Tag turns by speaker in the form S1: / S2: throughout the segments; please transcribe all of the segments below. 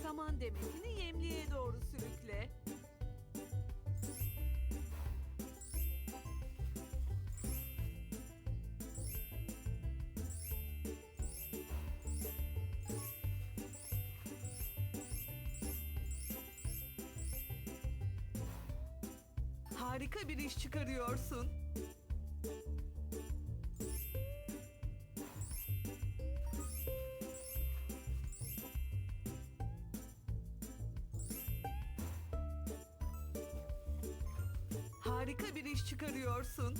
S1: Saman demetini yemliğe doğru sürükle. Harika bir iş çıkarıyorsun. Harika bir iş çıkarıyorsun.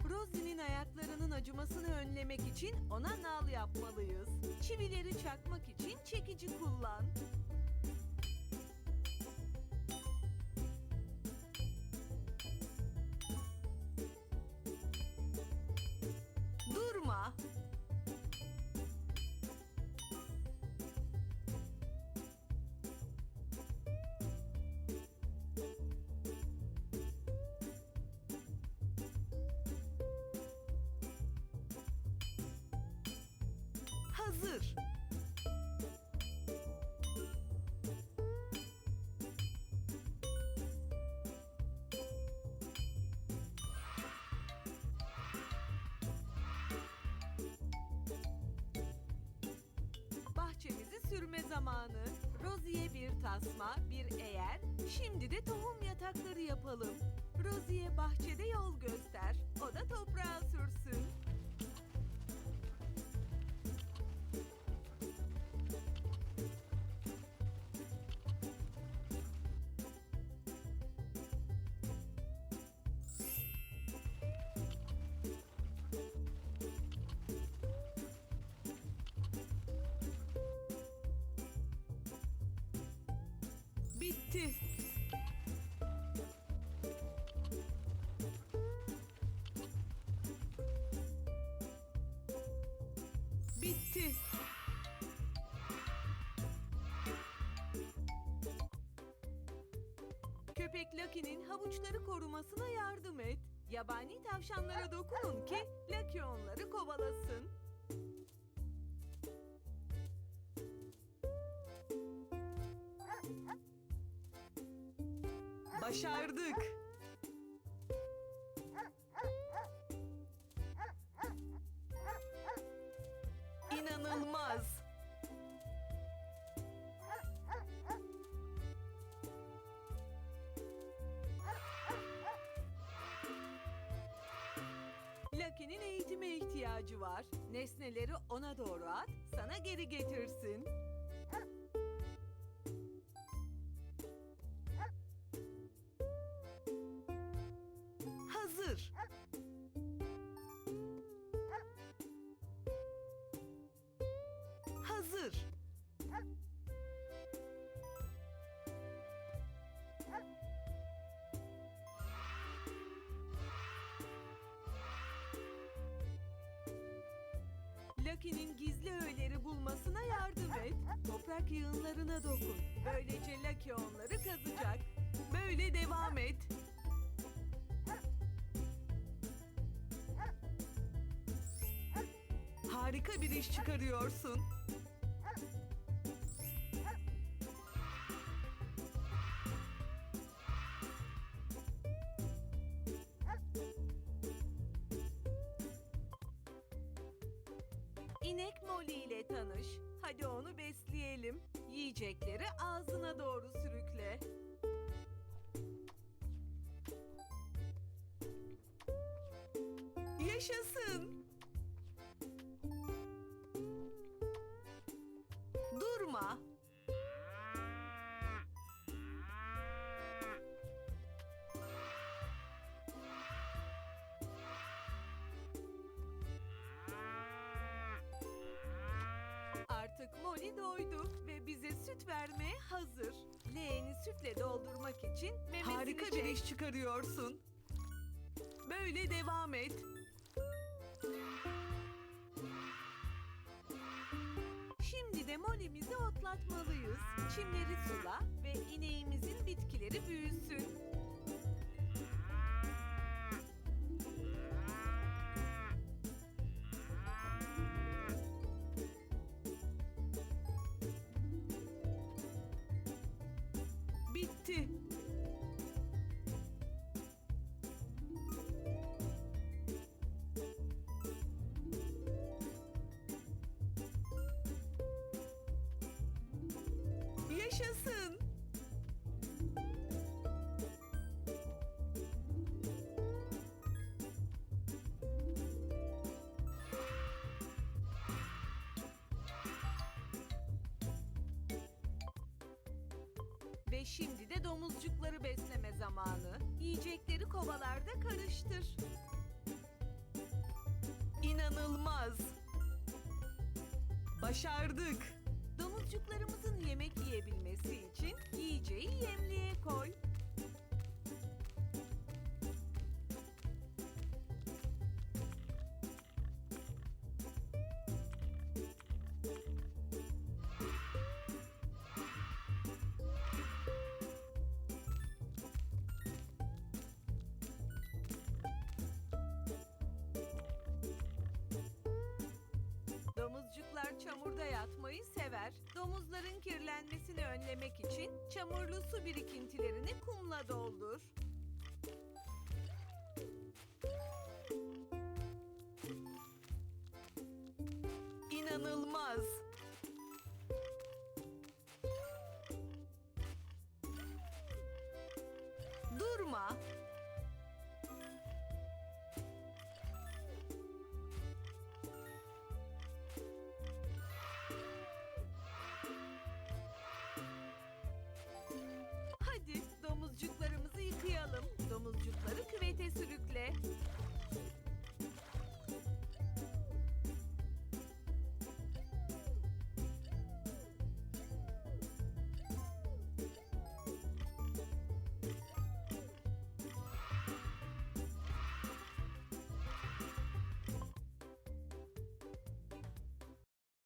S1: Rosie'nin ayaklarının acımasını önlemek için ona nal yapmalıyız. Çivileri çakmak için çekici kullan. Durma. Hazır. Bahçemizi sürme zamanı. Rosie'ye bir tasma, bir eğer. Şimdi de tohum yatakları yapalım. Rosie'ye bahçede yol göster. O da toprağa sürsün. Bitti. Bitti. Köpek Lucky'nin havuçları korumasına yardım et. Yabani tavşanlara dokunun ki Lucky onları kovalasın. Başardık. İnanılmaz. Lucky'nin eğitime ihtiyacı var. Nesneleri ona doğru at, sana geri getirsin. Hazır. Hazır. Lucky'nin gizli öğeleri bulmasına yardım et. Toprak yığınlarına dokun. Böylece Lucky onları kazacak. Böyle devam et. Harika bir iş çıkarıyorsun. İnek Molly ile tanış. Hadi onu besleyelim. Yiyecekleri ağzına doğru sürükle. Yaşasın. Durma. Artık Molly doydu ve bize süt vermeye hazır. Leğeni sütle doldurmak için memesini
S2: Harika bir iş çıkarıyorsun.
S1: Böyle devam et. Şimdi de Molly'mizi otlatmalıyız. Çimleri sula ve ineğimizin bitkileri büyüsün. Yaşasın. Ve şimdi de domuzcukları besleme zamanı. Yiyecekleri kovalarda karıştır.
S2: İnanılmaz. Başardık.
S1: Domuzcuklarımızın yemek yiyebilmesi için yiyeceği yemliğe koy. Domuzcuklar çamurda yatmayı sever. Domuzların kirlenmesini önlemek için çamurlu su birikintilerini kumla doldur.
S2: İnanılmaz.
S1: Durma. Hadi domuzcuklarımızı yıkayalım. Domuzcukları